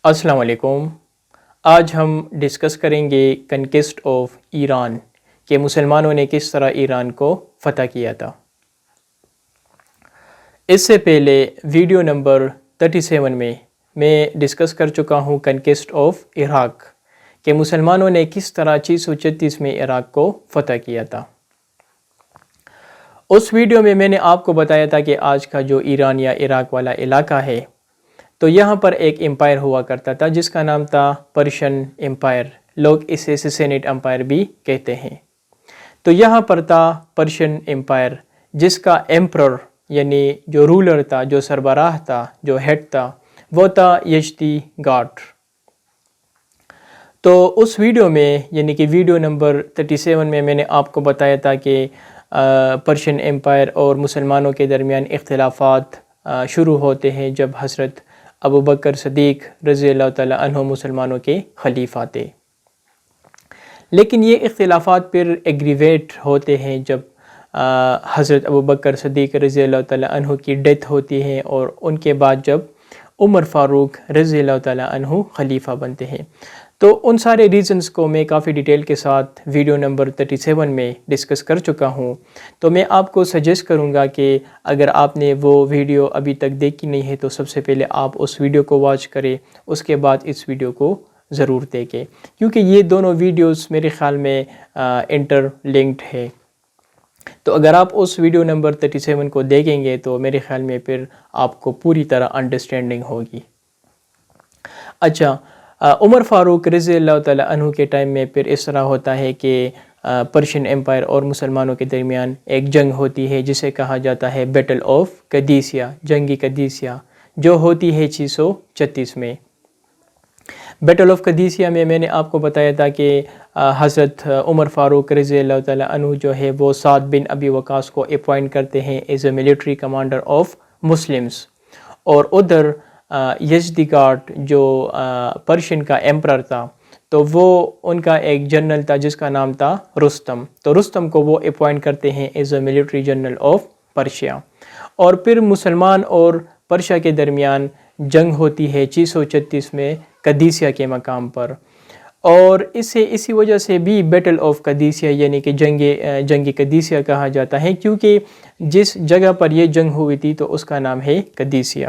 السلام علیکم۔ آج ہم ڈسکس کریں گے کنکسٹ آف ایران کہ مسلمانوں نے کس طرح ایران کو فتح کیا تھا۔ اس سے پہلے ویڈیو نمبر 37 میں ڈسکس کر چکا ہوں کنکسٹ آف عراق کہ مسلمانوں نے کس طرح 636 میں عراق کو فتح کیا تھا۔ اس ویڈیو میں نے آپ کو بتایا تھا کہ آج کا جو ایران یا عراق والا علاقہ ہے تو یہاں پر ایک امپائر ہوا کرتا تھا جس کا نام تھا پرشین امپائر، لوگ اسے سسینٹ امپائر بھی کہتے ہیں۔ تو یہاں پر تھا پرشین امپائر جس کا ایمپرر یعنی جو رولر تھا، جو سربراہ تھا، جو ہیڈ تھا، وہ تھا یزدی گاٹ۔ تو اس ویڈیو میں یعنی کہ ویڈیو نمبر 37 میں نے آپ کو بتایا تھا کہ پرشین امپائر اور مسلمانوں کے درمیان اختلافات شروع ہوتے ہیں جب حضرت ابوبکر صدیق رضی اللہ تعالیٰ عنہ مسلمانوں کے خلیفہ تھے۔ لیکن یہ اختلافات پھر ایگریویٹ ہوتے ہیں جب حضرت ابوبکر صدیق رضی اللہ تعالیٰ عنہ کی ڈیتھ ہوتی ہے اور ان کے بعد جب عمر فاروق رضی اللہ تعالیٰ عنہ خلیفہ بنتے ہیں۔ تو ان سارے ریزنز کو میں کافی ڈیٹیل کے ساتھ ویڈیو نمبر 37 میں ڈسکس کر چکا ہوں۔ تو میں آپ کو سجیسٹ کروں گا کہ اگر آپ نے وہ ویڈیو ابھی تک دیکھی نہیں ہے تو سب سے پہلے آپ اس ویڈیو کو واچ کریں، اس کے بعد اس ویڈیو کو ضرور دیکھیں، کیونکہ یہ دونوں ویڈیوز میرے خیال میں انٹر لنکڈ ہے۔ تو اگر آپ اس ویڈیو نمبر 37 کو دیکھیں گے تو میرے خیال میں پھر آپ کو پوری طرح انڈرسٹینڈنگ ہوگی۔ اچھا، عمر فاروق رضی اللہ تعالیٰ عنہ کے ٹائم میں پھر اس طرح ہوتا ہے کہ پرشین امپائر اور مسلمانوں کے درمیان ایک جنگ ہوتی ہے جسے کہا جاتا ہے بیٹل آف قادسیہ، جنگی قادسیہ، جو ہوتی ہے 636 میں۔ بیٹل آف قادسیہ میں نے آپ کو بتایا تھا کہ حضرت عمر فاروق رضی اللہ تعالیٰ عنہ جو ہے وہ سعد بن ابی وقاص کو اپوائنٹ کرتے ہیں as a military commander of Muslims, اور ادھر یزدی گاٹ جو پرشین کا ایمپرر تھا تو وہ ان کا ایک جنرل تھا جس کا نام تھا رستم، تو رستم کو وہ اپوائنٹ کرتے ہیں as a military general of Persia, اور پھر مسلمان اور پرشیا کے درمیان جنگ ہوتی ہے 636 میں قادسیہ کے مقام پر، اور اسی وجہ سے بھی بیٹل آف قادسیہ یعنی کہ جنگی قادسیہ کہا جاتا ہے، کیونکہ جس جگہ پر یہ جنگ ہوئی تھی تو اس کا نام ہے قادسیہ۔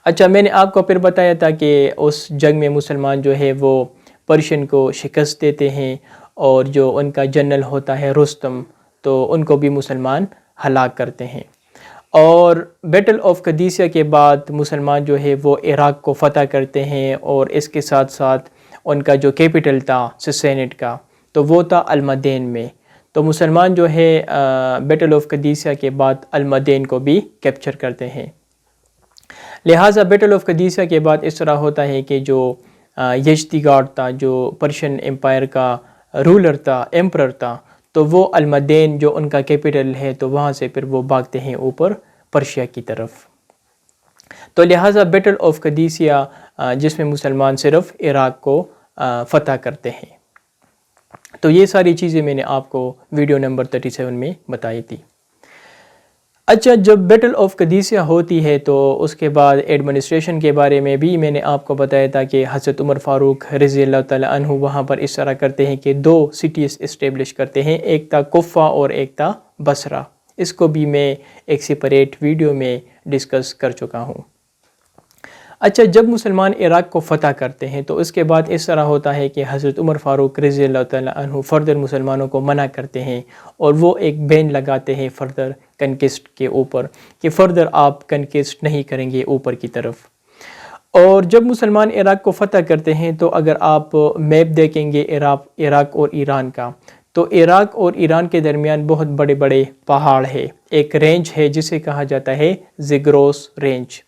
اچھا، میں نے آپ کو پھر بتایا تھا کہ اس جنگ میں مسلمان جو ہے وہ پرشین کو شکست دیتے ہیں، اور جو ان کا جنرل ہوتا ہے رستم تو ان کو بھی مسلمان ہلاک کرتے ہیں۔ اور بیٹل آف قادسیہ کے بعد مسلمان جو ہے وہ عراق کو فتح کرتے ہیں، اور اس کے ساتھ ساتھ ان کا جو کیپٹل تھا سسینٹ کا تو وہ تھا المدین میں۔ تو مسلمان جو ہے بیٹل آف قادسیہ کے بعد المدین کو بھی کیپچر کرتے ہیں۔ لہٰذا بیٹل آف قادسیہ کے بعد اس طرح ہوتا ہے کہ جو یزدی گاٹ تھا، جو پرشین امپائر کا رولر تھا، ایمپرر تھا، تو وہ المدین جو ان کا کیپٹل ہے تو وہاں سے پھر وہ بھاگتے ہیں اوپر پرشیا کی طرف۔ تو لہٰذا بیٹل آف قادسیہ جس میں مسلمان صرف عراق کو فتح کرتے ہیں۔ تو یہ ساری چیزیں میں نے آپ کو ویڈیو نمبر 37 میں بتائی تھی۔ اچھا، جب بیٹل آف قادسیہ ہوتی ہے تو اس کے بعد ایڈمنسٹریشن کے بارے میں بھی میں نے آپ کو بتایا تھا کہ حضرت عمر فاروق رضی اللہ تعالیٰ عنہ وہاں پر اس طرح کرتے ہیں کہ 2 سٹیز اسٹیبلش کرتے ہیں، ایک تھا کوفہ اور ایک تھا بصرہ۔ اس کو بھی میں ایک سپریٹ ویڈیو میں ڈسکس کر چکا ہوں۔ اچھا، جب مسلمان عراق کو فتح کرتے ہیں تو اس کے بعد اس طرح ہوتا ہے کہ حضرت عمر فاروق رضی اللہ تعالیٰ عنہ فردر مسلمانوں کو منع کرتے ہیں، اور وہ ایک بین لگاتے ہیں فردر کنکسٹ کے اوپر کہ فردر آپ کنکسٹ نہیں کریں گے اوپر کی طرف۔ اور جب مسلمان عراق کو فتح کرتے ہیں تو اگر آپ میپ دیکھیں گے عراق اور ایران کا، تو عراق اور ایران کے درمیان بہت بڑے بڑے پہاڑ ہے، ایک رینج ہے جسے کہا جاتا ہے زگروس رینج۔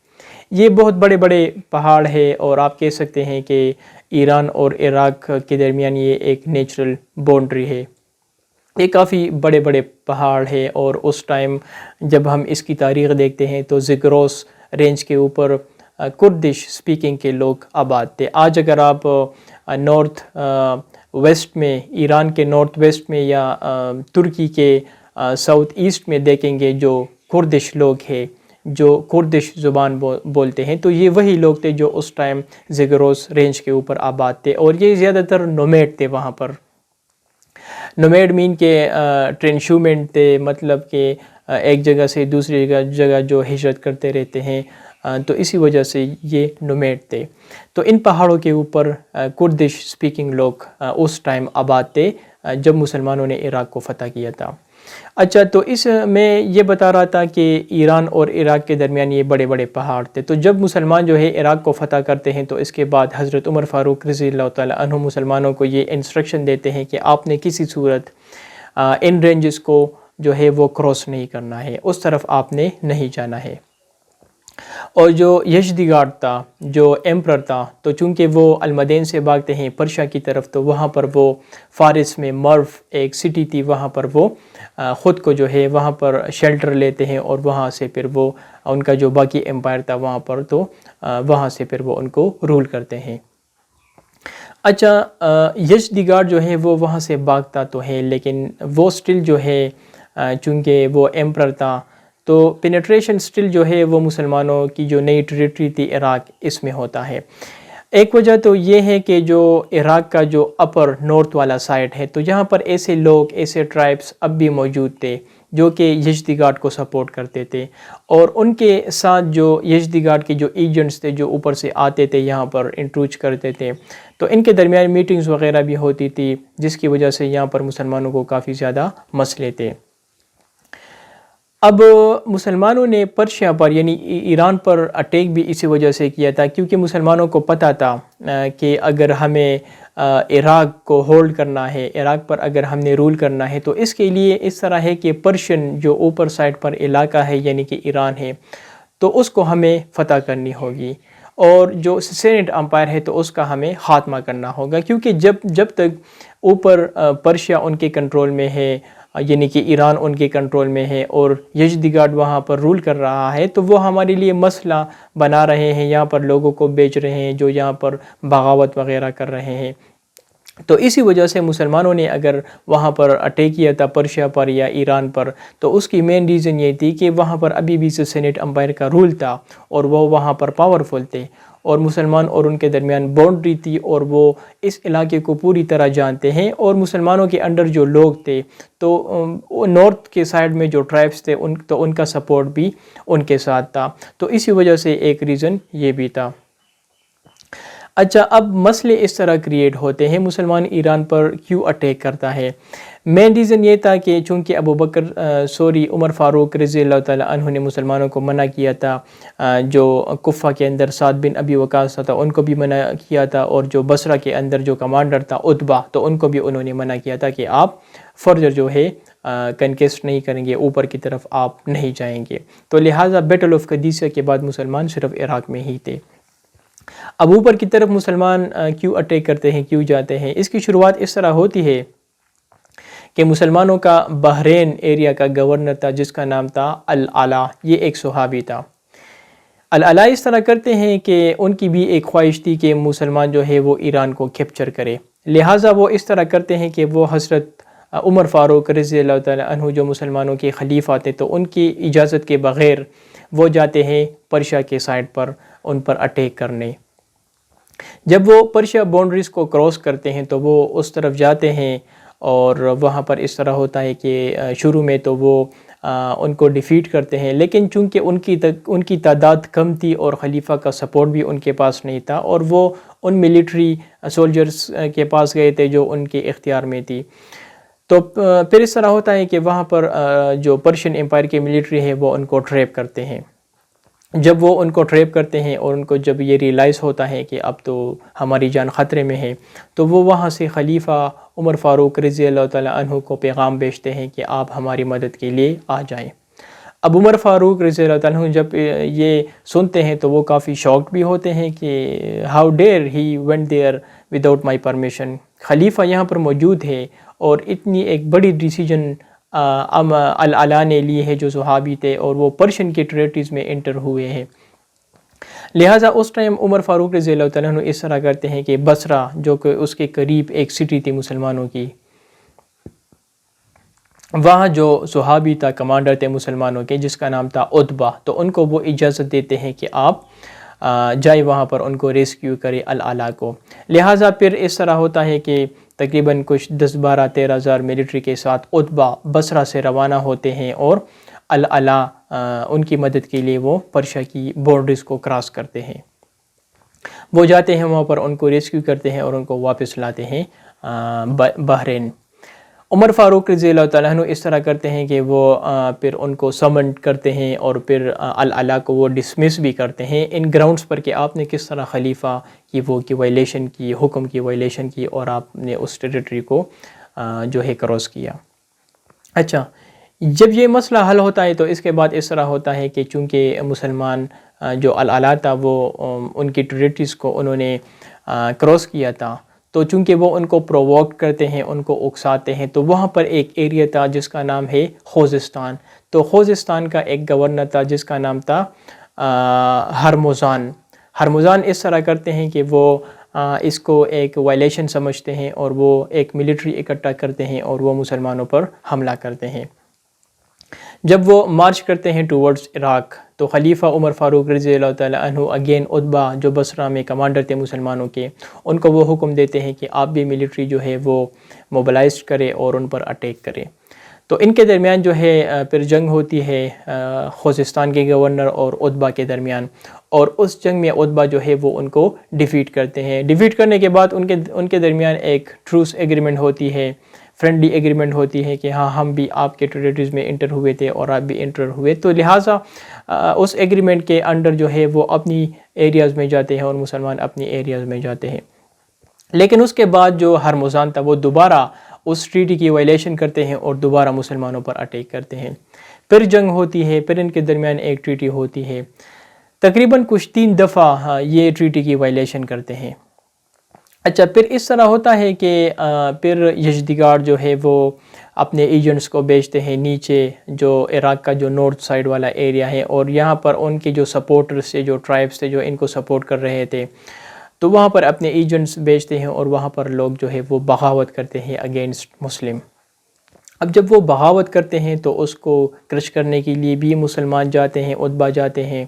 یہ بہت بڑے بڑے پہاڑ ہے، اور آپ کہہ سکتے ہیں کہ ایران اور عراق کے درمیان یہ ایک نیچرل باؤنڈری ہے۔ یہ کافی بڑے بڑے پہاڑ ہے، اور اس ٹائم جب ہم اس کی تاریخ دیکھتے ہیں تو زگروس رینج کے اوپر کردش سپیکنگ کے لوگ آباد تھے۔ آج اگر آپ نارتھ ویسٹ میں، ایران کے نارتھ ویسٹ میں یا ترکی کے ساؤتھ ایسٹ میں دیکھیں گے جو کردش لوگ ہیں جو کردش زبان بولتے ہیں، تو یہ وہی لوگ تھے جو اس ٹائم زیگروس رینج کے اوپر آباد تھے، اور یہ زیادہ تر نومیڈ تھے وہاں پر۔ نومیڈ مین کے ٹرانشومنٹ تھے، مطلب کہ ایک جگہ سے دوسری جگہ جو ہجرت کرتے رہتے ہیں، تو اسی وجہ سے یہ نومیڈ تھے۔ تو ان پہاڑوں کے اوپر کردش سپیکنگ لوگ اس ٹائم آباد تھے جب مسلمانوں نے عراق کو فتح کیا تھا۔ اچھا، تو اس میں یہ بتا رہا تھا کہ ایران اور عراق کے درمیان یہ بڑے بڑے پہاڑ تھے۔ تو جب مسلمان جو ہے عراق کو فتح کرتے ہیں تو اس کے بعد حضرت عمر فاروق رضی اللہ تعالیٰ عنہ مسلمانوں کو یہ انسٹرکشن دیتے ہیں کہ آپ نے کسی صورت ان رینجز کو جو ہے وہ کراس نہیں کرنا ہے، اس طرف آپ نے نہیں جانا ہے۔ اور جو یزدگارڈ تھا، جو ایمپرر تھا، تو چونکہ وہ المدین سے بھاگتے ہیں پرشیا کی طرف، تو وہاں پر وہ فارس میں مرف ایک سٹی تھی، وہاں پر وہ خود کو جو ہے وہاں پر شیلٹر لیتے ہیں، اور وہاں سے پھر وہ ان کا جو باقی امپائر تھا وہاں پر، تو وہاں سے پھر وہ ان کو رول کرتے ہیں۔ اچھا، یزدگارڈ جو ہے وہ وہاں سے بھاگتا تو ہے، لیکن وہ سٹل جو ہے چونکہ وہ ایمپرر تھا، تو پینیٹریشن سٹل جو ہے وہ مسلمانوں کی جو نئی ٹریٹری تھی عراق، اس میں ہوتا ہے۔ ایک وجہ تو یہ ہے کہ جو عراق کا جو اپر نارتھ والا سائڈ ہے، تو یہاں پر ایسے لوگ، ایسے ٹرائبس اب بھی موجود تھے جو کہ یزدگارڈ کو سپورٹ کرتے تھے، اور ان کے ساتھ جو یزدگارڈ کے جو ایجنٹس تھے جو اوپر سے آتے تھے یہاں پر انٹروچ کرتے تھے، تو ان کے درمیان میٹنگز وغیرہ بھی ہوتی تھی، جس کی وجہ سے یہاں پر مسلمانوں کو کافی زیادہ مسئلے تھے۔ اب مسلمانوں نے پرشیا پر یعنی ایران پر اٹیک بھی اسی وجہ سے کیا تھا، کیونکہ مسلمانوں کو پتہ تھا کہ اگر ہمیں عراق کو ہولڈ کرنا ہے، عراق پر اگر ہم نے رول کرنا ہے، تو اس کے لیے اس طرح ہے کہ پرشین جو اوپر سائڈ پر علاقہ ہے یعنی کہ ایران ہے، تو اس کو ہمیں فتح کرنی ہوگی، اور جو سیسینیڈ امپائر ہے تو اس کا ہمیں خاتمہ کرنا ہوگا، کیونکہ جب تک اوپر پرشیا ان کے کنٹرول میں ہے، یعنی کہ ایران ان کے کنٹرول میں ہے، اور یزدگارڈ وہاں پر رول کر رہا ہے، تو وہ ہمارے لیے مسئلہ بنا رہے ہیں، یہاں پر لوگوں کو بیچ رہے ہیں جو یہاں پر بغاوت وغیرہ کر رہے ہیں۔ تو اسی وجہ سے مسلمانوں نے اگر وہاں پر اٹیک کیا تھا پرشیا پر یا ایران پر، تو اس کی مین ریزن یہ تھی کہ وہاں پر ابھی بھی سینیٹ امپائر کا رول تھا، اور وہ وہاں پر پاورفل تھے، اور مسلمان اور ان کے درمیان باؤنڈری تھی، اور وہ اس علاقے کو پوری طرح جانتے ہیں، اور مسلمانوں کے انڈر جو لوگ تھے، تو نارتھ کے سائڈ میں جو ٹرائبس تھے تو ان کا سپورٹ بھی ان کے ساتھ تھا، تو اسی وجہ سے ایک ریزن یہ بھی تھا۔ اچھا، اب مسئلے اس طرح کریٹ ہوتے ہیں، مسلمان ایران پر کیوں اٹیک کرتا ہے؟ مین ریزن یہ تھا کہ چونکہ عمر فاروق رضی اللہ تعالیٰ عنہ نے مسلمانوں کو منع کیا تھا، جو کفہ کے اندر سعد بن ابی وقاص تھا ان کو بھی منع کیا تھا، اور جو بصرہ کے اندر جو کمانڈر تھا عتبہ، تو ان کو بھی انہوں نے منع کیا تھا کہ آپ فردر جو ہے کنکیسٹ نہیں کریں گے، اوپر کی طرف آپ نہیں جائیں گے، تو لہٰذا بیٹل آف قادسیہ کے بعد مسلمان صرف عراق میں ہی تھے۔ اب اوپر کی طرف مسلمان کیوں اٹیک کرتے ہیں، کیوں جاتے ہیں؟ اس کی شروعات اس طرح ہوتی ہے کہ مسلمانوں کا بحرین ایریا کا گورنر تھا جس کا نام تھا العلا، یہ ایک صحابی تھا۔ العلا اس طرح کرتے ہیں کہ ان کی بھی ایک خواہش تھی کہ مسلمان جو ہے وہ ایران کو کیپچر کرے، لہٰذا وہ اس طرح کرتے ہیں کہ وہ حضرت عمر فاروق رضی اللہ تعالیٰ عنہ جو مسلمانوں کے خلیفہ تھے، تو ان کی اجازت کے بغیر وہ جاتے ہیں پرشیا کے سائڈ پر ان پر اٹیک کرنے۔ جب وہ پرشیا باؤنڈریز کو کراس کرتے ہیں تو وہ اس طرف جاتے ہیں، اور وہاں پر اس طرح ہوتا ہے کہ شروع میں تو وہ ان کو ڈیفیٹ کرتے ہیں، لیکن چونکہ ان کی تعداد کم تھی اور خلیفہ کا سپورٹ بھی ان کے پاس نہیں تھا، اور وہ ان ملٹری سولجرز کے پاس گئے تھے جو ان کے اختیار میں تھی، تو پھر اس طرح ہوتا ہے کہ وہاں پر جو پرشین امپائر کے ملٹری ہے وہ ان کو ٹریپ کرتے ہیں۔ جب وہ ان کو ٹریپ کرتے ہیں اور ان کو جب یہ ریئلائز ہوتا ہے کہ اب تو ہماری جان خطرے میں ہے، تو وہ وہاں سے خلیفہ عمر فاروق رضی اللہ تعالیٰ عنہ کو پیغام بھیجتے ہیں کہ آپ ہماری مدد کے لیے آ جائیں۔ اب عمر فاروق رضی اللہ تعالیٰ عنہ جب یہ سنتے ہیں تو وہ کافی شاکڈ بھی ہوتے ہیں کہ how dare he went there without my permission, خلیفہ یہاں پر موجود ہے اور اتنی ایک بڑی ڈیسیجن العلا نے لی ہے جو صحابی تھے، اور وہ پرشین کے ٹریٹریز میں انٹر ہوئے ہیں۔ لہٰذا اس ٹائم عمر فاروق رضی اللہ تعالیٰ عنہ اس طرح کرتے ہیں کہ بصرہ جو کہ اس کے قریب ایک سٹی تھی مسلمانوں کی، وہاں جو صحابی تھا، کمانڈر تھے مسلمانوں کے، جس کا نام تھا عتبہ، تو ان کو وہ اجازت دیتے ہیں کہ آپ جائے وہاں پر ان کو ریسکیو کرے العلا کو۔ لہٰذا پھر اس طرح ہوتا ہے کہ تقریباً کچھ 10-12-13 ہزار ملٹری کے ساتھ عتبہ بصرہ سے روانہ ہوتے ہیں اور العلا ان کی مدد کے لیے وہ پرشا کی بارڈرز کو کراس کرتے ہیں۔ وہ جاتے ہیں وہاں پر، ان کو ریسکیو کرتے ہیں اور ان کو واپس لاتے ہیں بحرین۔ عمر فاروق رضی اللہ تعالیٰ عنہ اس طرح کرتے ہیں کہ وہ پھر ان کو سمنڈ کرتے ہیں اور پھر العلا کو وہ ڈسمس بھی کرتے ہیں ان گراؤنڈز پر کہ آپ نے کس طرح خلیفہ کی وہ کی وائلیشن کی، حکم کی وائلیشن کی، اور آپ نے اس ٹیریٹری کو جو ہے کراس کیا۔ اچھا، جب یہ مسئلہ حل ہوتا ہے تو اس کے بعد اس طرح ہوتا ہے کہ چونکہ مسلمان جو العلا تھا وہ ان کی ٹیریٹریز کو انہوں نے کراس کیا تھا، تو چونکہ وہ ان کو پرووک کرتے ہیں، ان کو اکساتے ہیں، تو وہاں پر ایک ایریا تھا جس کا نام ہے خوزستان۔ تو خوزستان کا ایک گورنر تھا جس کا نام تھا ہرمزان۔ ہرمزان اس طرح کرتے ہیں کہ وہ اس کو ایک وائلیشن سمجھتے ہیں اور وہ ایک ملٹری اکٹھا کرتے ہیں اور وہ مسلمانوں پر حملہ کرتے ہیں۔ جب وہ مارچ کرتے ہیں ٹورڈز عراق، تو خلیفہ عمر فاروق رضی اللہ تعالیٰ عنہ اگین عتبہ جو بصرہ میں کمانڈر تھے مسلمانوں کے، ان کو وہ حکم دیتے ہیں کہ آپ بھی ملٹری جو ہے وہ موبلائز کرے اور ان پر اٹیک کرے۔ تو ان کے درمیان جو ہے پھر جنگ ہوتی ہے خوزستان کے گورنر اور عتبہ کے درمیان، اور اس جنگ میں عتبہ جو ہے وہ ان کو ڈیفیٹ کرتے ہیں۔ ڈیفیٹ کرنے کے بعد ان کے درمیان ایک ٹروس ایگریمنٹ ہوتی ہے، فرینڈلی ایگریمنٹ ہوتی ہے کہ ہاں ہم بھی آپ کے ٹیریٹریز میں انٹر ہوئے تھے اور آپ بھی انٹر ہوئے، تو لہٰذا اس ایگریمنٹ کے انڈر جو ہے وہ اپنی ایریاز میں جاتے ہیں اور مسلمان اپنی ایریاز میں جاتے ہیں۔ لیکن اس کے بعد جو ہرمزان تھا وہ دوبارہ اس ٹریٹی کی وائلیشن کرتے ہیں اور دوبارہ مسلمانوں پر اٹیک کرتے ہیں۔ پھر جنگ ہوتی ہے، پھر ان کے درمیان ایک ٹریٹی ہوتی ہے، تقریباً کچھ 3 دفعہ یہ ٹریٹی کی وائلیشن کرتے ہیں۔ اچھا، پھر اس طرح ہوتا ہے کہ پھر یزدگارڈ جو ہے وہ اپنے ایجنٹس کو بیچتے ہیں نیچے جو عراق کا جو نارتھ سائڈ والا ایریا ہے، اور یہاں پر ان کے جو سپورٹرز تھے، جو ٹرائبس تھے جو ان کو سپورٹ کر رہے تھے، تو وہاں پر اپنے ایجنٹس بیچتے ہیں اور وہاں پر لوگ جو ہے وہ بغاوت کرتے ہیں اگینسٹ مسلم۔ اب جب وہ بغاوت کرتے ہیں تو اس کو کرش کرنے کے لیے بھی مسلمان جاتے ہیں، عتبہ جاتے ہیں۔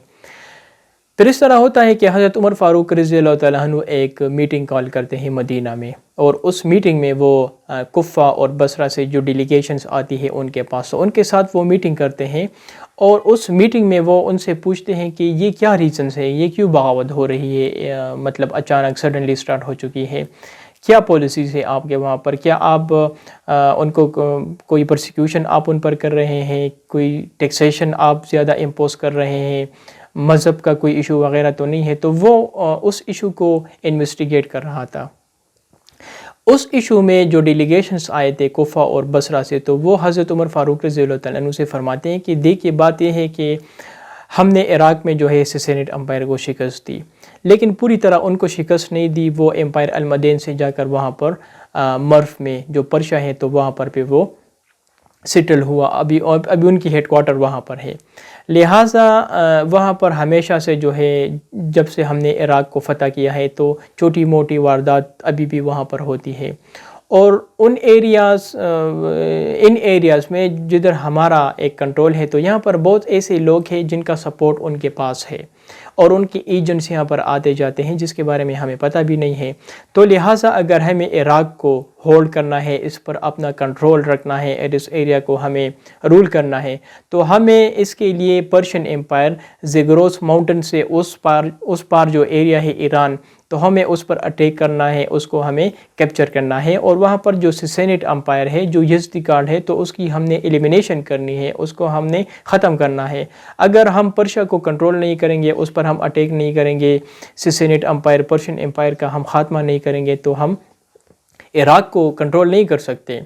پھر اس طرح ہوتا ہے کہ حضرت عمر فاروق رضی اللہ تعالیٰ عنہ ایک میٹنگ کال کرتے ہیں مدینہ میں، اور اس میٹنگ میں وہ کوفہ اور بصرہ سے جو ڈیلیگیشنز آتی ہے ان کے پاس، تو ان کے ساتھ وہ میٹنگ کرتے ہیں، اور اس میٹنگ میں وہ ان سے پوچھتے ہیں کہ یہ کیا ریزنز ہے، یہ کیوں بغاوت ہو رہی ہے، مطلب اچانک سڈنلی سٹارٹ ہو چکی ہے، کیا پالیسیز ہے آپ کے وہاں پر، کیا آپ ان کو کوئی پرسیکیوشن آپ ان پر کر رہے ہیں، کوئی ٹیکسیشن آپ زیادہ امپوز کر رہے ہیں، مذہب کا کوئی ایشو وغیرہ تو نہیں ہے؟ تو وہ اس ایشو کو انویسٹیگیٹ کر رہا تھا۔ اس ایشو میں جو ڈیلیگیشنز آئے تھے کوفہ اور بصرہ سے، تو وہ حضرت عمر فاروق رضی اللہ تعالیٰ عنہ سے فرماتے ہیں کہ دیکھیے، بات یہ ہے کہ ہم نے عراق میں جو ہے سسینٹ امپائر کو شکست دی، لیکن پوری طرح ان کو شکست نہیں دی۔ وہ امپائر المدین سے جا کر وہاں پر مرف میں جو پرشا ہے تو وہاں پر وہ سیٹل ہوا، ابھی ان کی ہیڈ کوارٹر وہاں پر ہے۔ لہٰذا وہاں پر ہمیشہ سے جو ہے جب سے ہم نے عراق کو فتح کیا ہے تو چھوٹی موٹی واردات ابھی بھی وہاں پر ہوتی ہے، اور ان ایریاز میں جدھر ہمارا ایک کنٹرول ہے تو یہاں پر بہت ایسے لوگ ہیں جن کا سپورٹ ان کے پاس ہے، اور ان کے ایجنٹس یہاں پر آتے جاتے ہیں جس کے بارے میں ہمیں پتہ بھی نہیں ہے۔ تو لہٰذا اگر ہمیں عراق کو ہولڈ کرنا ہے، اس پر اپنا کنٹرول رکھنا ہے، اس ایریا کو ہمیں رول کرنا ہے، تو ہمیں اس کے لیے پرشین امپائر زیگروس ماؤنٹن سے اس پار جو ایریا ہے ایران، تو ہمیں اس پر اٹیک کرنا ہے، اس کو ہمیں کیپچر کرنا ہے، اور وہاں پر جو سسینٹ امپائر ہے، جو یزدگارڈ ہے، تو اس کی ہم نے ایلیمینیشن کرنی ہے، اس کو ہم نے ختم کرنا ہے۔ اگر ہم پرشیا کو کنٹرول نہیں کریں گے، اس پر ہم اٹیک نہیں کریں گے، سسینٹ امپائر پرشین امپائر کا ہم خاتمہ نہیں کریں گے، تو ہم عراق کو کنٹرول نہیں کر سکتے۔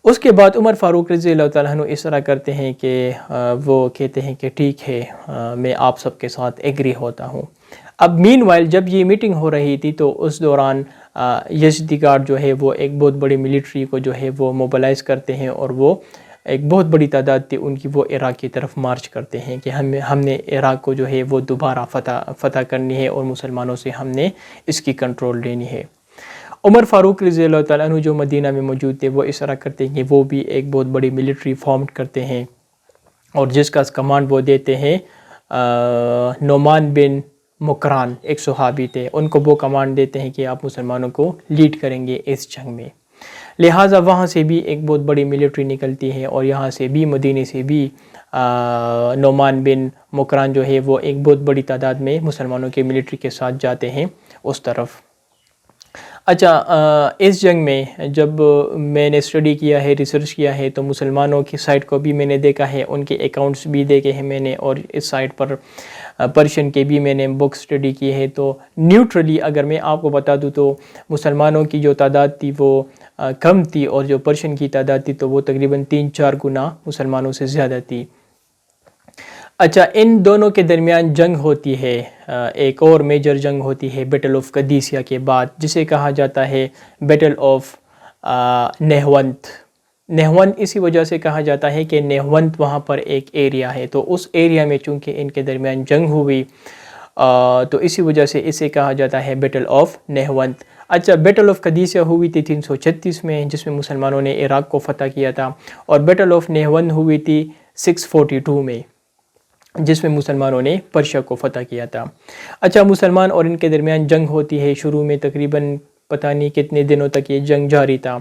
اس کے بعد عمر فاروق رضی اللہ تعالیٰ عنہ اس طرح کرتے ہیں کہ وہ کہتے ہیں کہ ٹھیک ہے، میں آپ سب کے ساتھ ایگری ہوتا ہوں۔ اب مین وائل جب یہ میٹنگ ہو رہی تھی تو اس دوران یزدگارڈ جو ہے وہ ایک بہت بڑی ملٹری کو جو ہے وہ موبلائز کرتے ہیں، اور وہ ایک بہت بڑی تعداد تھی ان کی، وہ عراق کی طرف مارچ کرتے ہیں کہ ہم نے عراق کو جو ہے وہ دوبارہ فتح کرنی ہے، اور مسلمانوں سے ہم نے اس کی کنٹرول لینی ہے۔ عمر فاروق رضی اللہ تعالیٰ عنہ جو مدینہ میں موجود تھے وہ اس طرح کرتے ہیں کہ وہ بھی ایک بہت بڑی ملٹری فارم کرتے ہیں، اور جس کا کمانڈ وہ دیتے ہیں نعمان بن مکران، ایک صحابی تھے، ان کو وہ کمانڈ دیتے ہیں کہ آپ مسلمانوں کو لیڈ کریں گے اس جنگ میں۔ لہٰذا وہاں سے بھی ایک بہت بڑی ملٹری نکلتی ہے، اور یہاں سے بھی مدینے سے بھی نعمان بن مکران جو ہے وہ ایک بہت بڑی تعداد میں مسلمانوں کے ملٹری کے ساتھ جاتے ہیں اس طرف۔ اچھا، اس جنگ میں جب میں نے اسٹڈی کیا ہے، ریسرچ کیا ہے، تو مسلمانوں کی سائٹ کو بھی میں نے دیکھا ہے، ان کے اکاؤنٹس بھی دیکھے ہیں میں نے، اور اس سائٹ پر پرشین کے بھی میں نے بک اسٹڈی کی ہے۔ تو نیوٹرلی اگر میں آپ کو بتا دوں تو مسلمانوں کی جو تعداد تھی وہ کم تھی، اور جو پرشین کی تعداد تھی تو وہ تقریباً 3-4 گنا مسلمانوں سے زیادہ تھی۔ اچھا، ان دونوں کے درمیان جنگ ہوتی ہے، ایک اور میجر جنگ ہوتی ہے بیٹل آف قادسیہ کے بعد، جسے کہا جاتا ہے بیٹل آف نہوند۔ نہوند اسی وجہ سے کہا جاتا ہے کہ نہوند وہاں پر ایک ایریا ہے، تو اس ایریا میں چونکہ ان کے درمیان جنگ ہوئی تو اسی وجہ سے اسے کہا جاتا ہے بیٹل آف نہوند۔ اچھا، بیٹل آف قادسیہ ہوئی تھی 336 میں، جس میں مسلمانوں نے عراق کو فتح کیا تھا، اور بیٹل آف نہوند ہوئی تھی 642 میں، جس میں مسلمانوں نے پرشیا کو فتح کیا تھا۔ اچھا، مسلمان اور ان کے درمیان جنگ ہوتی ہے، شروع میں تقریباً پتہ نہیں کتنے دنوں تک یہ جنگ جاری تھا،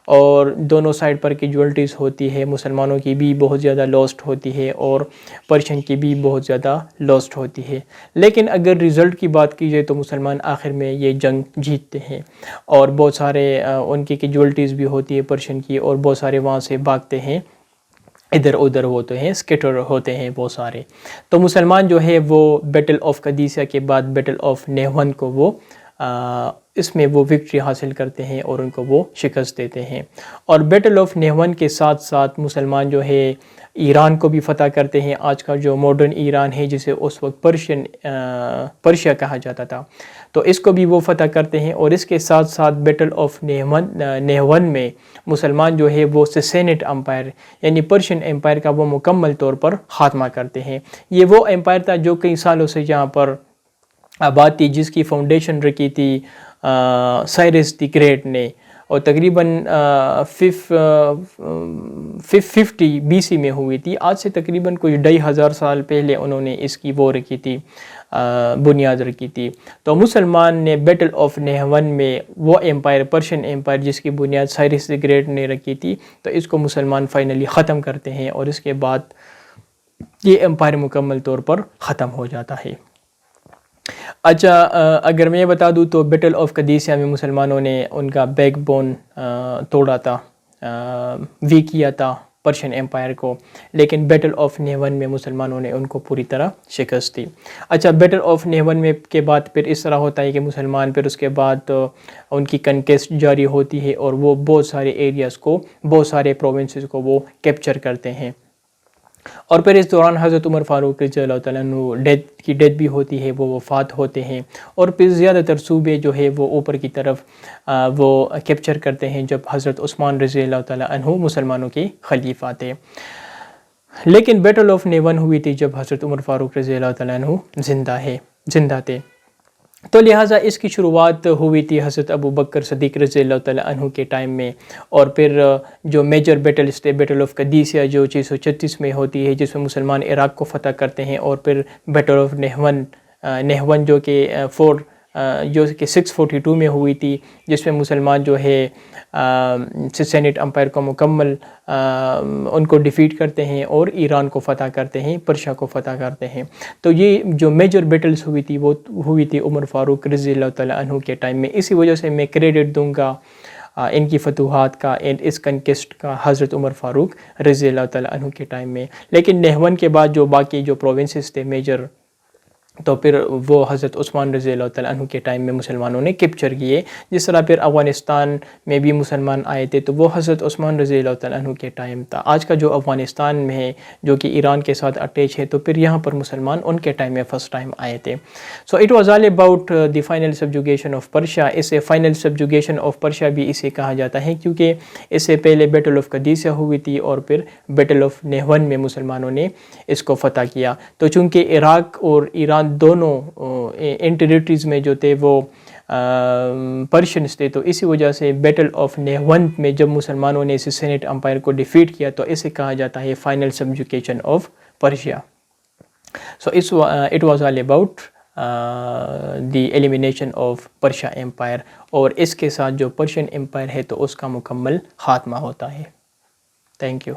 اور دونوں سائڈ پر کیجوالٹیز ہوتی ہے، مسلمانوں کی بھی بہت زیادہ لاسٹ ہوتی ہے اور پرشین کی بھی بہت زیادہ لاسٹ ہوتی ہے، لیکن اگر ریزلٹ کی بات کی جائے تو مسلمان آخر میں یہ جنگ جیتتے ہیں، اور بہت سارے ان کی کیجوالٹیز بھی ہوتی ہے پرشین کی، اور بہت سارے وہاں سے بھاگتے ہیں، ادھر ادھر ہوتے ہیں، اسکیٹر ہوتے ہیں بہت سارے۔ تو مسلمان جو ہے وہ بیٹل آف قادسیہ کے بعد بیٹل آف نہوند کو وہ اس میں وہ وکٹری حاصل کرتے ہیں اور ان کو وہ شکست دیتے ہیں۔ اور بیٹل آف نہوند کے ساتھ ساتھ مسلمان جو ہے ایران کو بھی فتح کرتے ہیں، آج کا جو ماڈرن ایران ہے جسے اس وقت پرشیا کہا جاتا تھا، تو اس کو بھی وہ فتح کرتے ہیں۔ اور اس کے ساتھ ساتھ بیٹل آف نہوند میں مسلمان جو ہے وہ سسینٹ امپائر یعنی پرشین امپائر کا وہ مکمل طور پر خاتمہ کرتے ہیں۔ یہ وہ امپائر تھا جو کئی سالوں سے یہاں پر آباد تھی، جس کی فاؤنڈیشن رکھی تھی سائرس دی گریٹ نے، اور تقریباً 550 BC میں ہوئی تھی، آج سے تقریباً کچھ 2500 سال پہلے انہوں نے اس کی وہ رکھی تھی، بنیاد رکھی تھی۔ تو مسلمان نے بیٹل آف نہوند میں وہ امپائر، پرشین امپائر جس کی بنیاد سائرس دی گریٹ نے رکھی تھی، تو اس کو مسلمان فائنلی ختم کرتے ہیں، اور اس کے بعد یہ امپائر مکمل طور پر ختم ہو جاتا ہے۔ اچھا، اگر میں بتا دوں تو بیٹل آف قادسیہ میں مسلمانوں نے ان کا بیک بون توڑا تھا، ویک کیا تھا پرشین امپائر کو، لیکن بیٹل آف نہوند میں مسلمانوں نے ان کو پوری طرح شکست دی۔ اچھا، بیٹل آف نہوند میں کے بعد پھر اس طرح ہوتا ہے کہ مسلمان پھر اس کے بعد ان کی کنکیسٹ جاری ہوتی ہے، اور وہ بہت سارے ایریاز کو، بہت سارے پروونسز کو وہ کیپچر کرتے ہیں، اور پھر اس دوران حضرت عمر فاروق رضی اللہ تعالیٰ عنہ کی ڈیتھ بھی ہوتی ہے، وہ وفات ہوتے ہیں، اور پھر زیادہ تر صوبے جو ہے وہ اوپر کی طرف وہ کیپچر کرتے ہیں جب حضرت عثمان رضی اللہ تعالیٰ عنہ مسلمانوں کے خلیفہ تھے۔ لیکن بیٹل آف نہوند ہوئی تھی جب حضرت عمر فاروق رضی اللہ تعالیٰ عنہ زندہ تھے، تو لہٰذا اس کی شروعات ہوئی تھی حضرت ابو بکر صدیق رضی اللہ تعالیٰ عنہ کے ٹائم میں، اور پھر جو میجر بیٹلز تھے، بیٹل آف قادسیہ جو 636 میں ہوتی ہے جس میں مسلمان عراق کو فتح کرتے ہیں، اور پھر بیٹل آف نہوند جو کہ 642 میں ہوئی تھی، جس میں مسلمان جو ہے سسینٹ امپائر کو مکمل ان کو ڈیفیٹ کرتے ہیں اور ایران کو فتح کرتے ہیں، پرشیا کو فتح کرتے ہیں۔ تو یہ جو میجر بیٹلز ہوئی تھی وہ ہوئی تھی عمر فاروق رضی اللہ تعالیٰ عنہ کے ٹائم میں، اسی وجہ سے میں کریڈٹ دوں گا ان کی فتوحات کا، اس کنکسٹ کا حضرت عمر فاروق رضی اللہ تعالیٰ عنہ کے ٹائم میں۔ لیکن نہوند کے بعد جو باقی جو پروونسز تھے میجر، تو پھر وہ حضرت عثمان رضی اللہ تعالیٰ عنہ کے ٹائم میں مسلمانوں نے کیپچر کیے۔ جس طرح پھر افغانستان میں بھی مسلمان آئے تھے تو وہ حضرت عثمان رضی اللہ تعالیٰ عنہ کے ٹائم تھا۔ آج کا جو افغانستان میں ہے جو کہ ایران کے ساتھ اٹیچ ہے، تو پھر یہاں پر مسلمان ان کے ٹائم میں فرسٹ ٹائم آئے تھے۔ So it was all about the final subjugation of Persia. اسے فائنل سبجوگیشن آف پرشیا بھی اسے کہا جاتا ہے، کیونکہ اس سے پہلے بیٹل آف قادسیہ ہوئی تھی اور پھر بیٹل آف نہوند میں مسلمانوں نے اس کو فتح کیا۔ تو چونکہ عراق اور ایران دونوں ان ٹیریٹریز میں جو تھے وہ پرشینس تھے، تو اسی وجہ سے بیٹل آف نیوند میں جب مسلمانوں نے ساسینیڈ امپائر کو ڈیفیٹ کیا تو اسے کہا جاتا ہے final subjugation of Persia. So it was all about the elimination of Persia Empire، اور اس کے ساتھ جو پرشین امپائر ہے تو اس کا مکمل خاتمہ ہوتا ہے. Thank you.